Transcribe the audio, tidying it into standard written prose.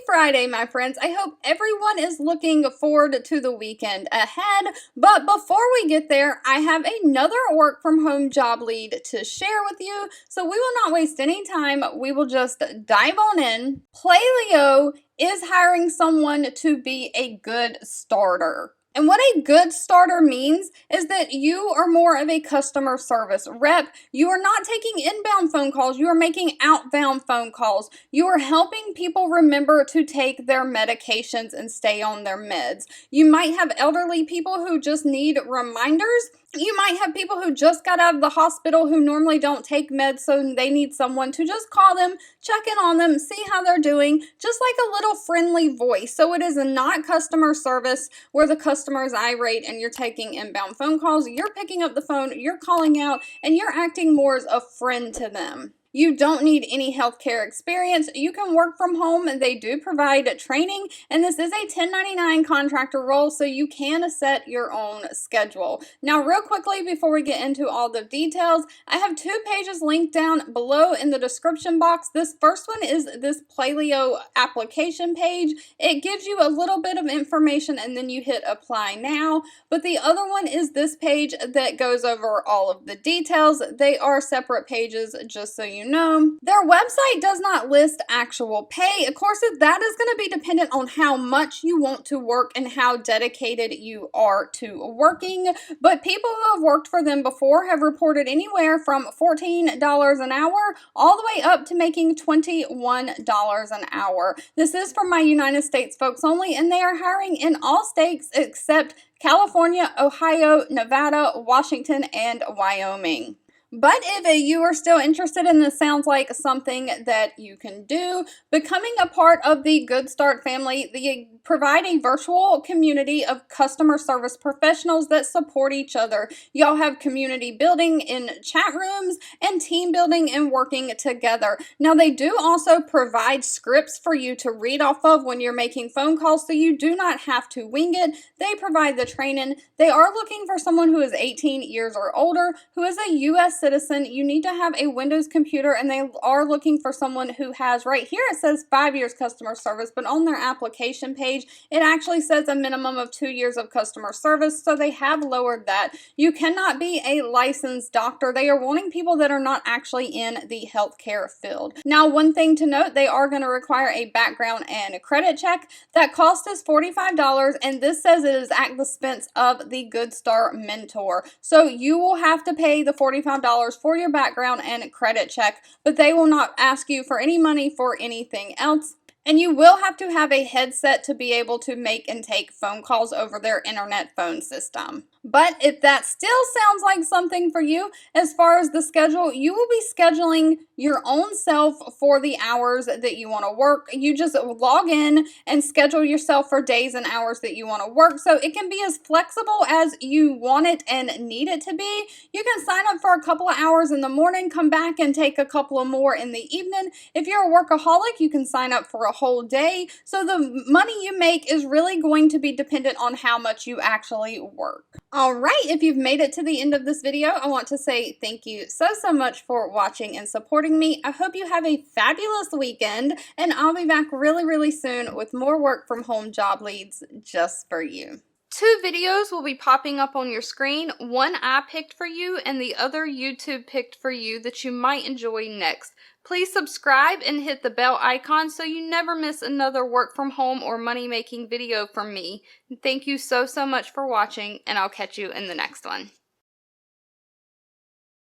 Friday, my friends. I hope everyone is looking forward to the weekend ahead. But before we get there, I have another work from home job lead to share with you. So we will not waste any time. We will just dive on in. Pleio is hiring someone to be a good starter. And what a good starter means is that you are more of a customer service rep. You are not taking inbound phone calls. You are making outbound phone calls. You are helping people remember to take their medications and stay on their meds. You might have elderly people who just need reminders. You might have people who just got out of the hospital who normally don't take meds, so they need someone to just call them, check in on them, see how they're doing, just like a little friendly voice. So it is not customer service where the customer is irate and you're taking inbound phone calls. You're picking up the phone, you're calling out, and you're acting more as a friend to them. You don't need any healthcare experience. You can work from home. They do provide training, and this is a 1099 contractor role, so you can set your own schedule. Now, real quickly, before we get into all the details, I have 2 pages linked down below in the description box. This first one is this Pleio application page. It gives you a little bit of information, and then you hit apply now. But the other one is this page that goes over all of the details. They are separate pages, just so you know. Their website does not list actual pay. Of course, that is going to be dependent on how much you want to work and how dedicated you are to working. But people who have worked for them before have reported anywhere from $14 an hour all the way up to making $21 an hour. This is for my United States folks only, and they are hiring in all states except California, Ohio, Nevada, Washington, and Wyoming. But if you are still interested and this sounds like something that you can do, becoming a part of the Good Start family, they provide a virtual community of customer service professionals that support each other. Y'all have community building in chat rooms and team building and working together. Now, they do also provide scripts for you to read off of when you're making phone calls, so you do not have to wing it. They provide the training. They are looking for someone who is 18 years or older, who is a U.S. citizen. You need to have a Windows computer, and they are looking for someone who has, right here it says 5 years customer service, but on their application page it actually says a minimum of 2 years of customer service, so they have lowered that. You cannot be a licensed doctor. They are wanting people that are not actually in the healthcare field. Now, one thing to note, they are going to require a background and a credit check. That cost is $45, and this says it is at the expense of the Good Start mentor. So you will have to pay the $45 for your background and credit check, but they will not ask you for any money for anything else. And you will have to have a headset to be able to make and take phone calls over their internet phone system. But if that still sounds like something for you, as far as the schedule, you will be scheduling your own self for the hours that you want to work. You just log in and schedule yourself for days and hours that you want to work. So it can be as flexible as you want it and need it to be. You can sign up for a couple of hours in the morning, come back and take a couple of more in the evening. If you're a workaholic, you can sign up for a whole day. So the money you make is really going to be dependent on how much you actually work. All right, if you've made it to the end of this video, I want to say thank you so much for watching and supporting me. I hope you have a fabulous weekend, and I'll be back really soon with more work from home job leads just for you. 2 videos will be popping up on your screen. One I picked for you and the other YouTube picked for you that you might enjoy next. Please subscribe and hit the bell icon so you never miss another work from home or money making video from me. Thank you so much for watching, and I'll catch you in the next one.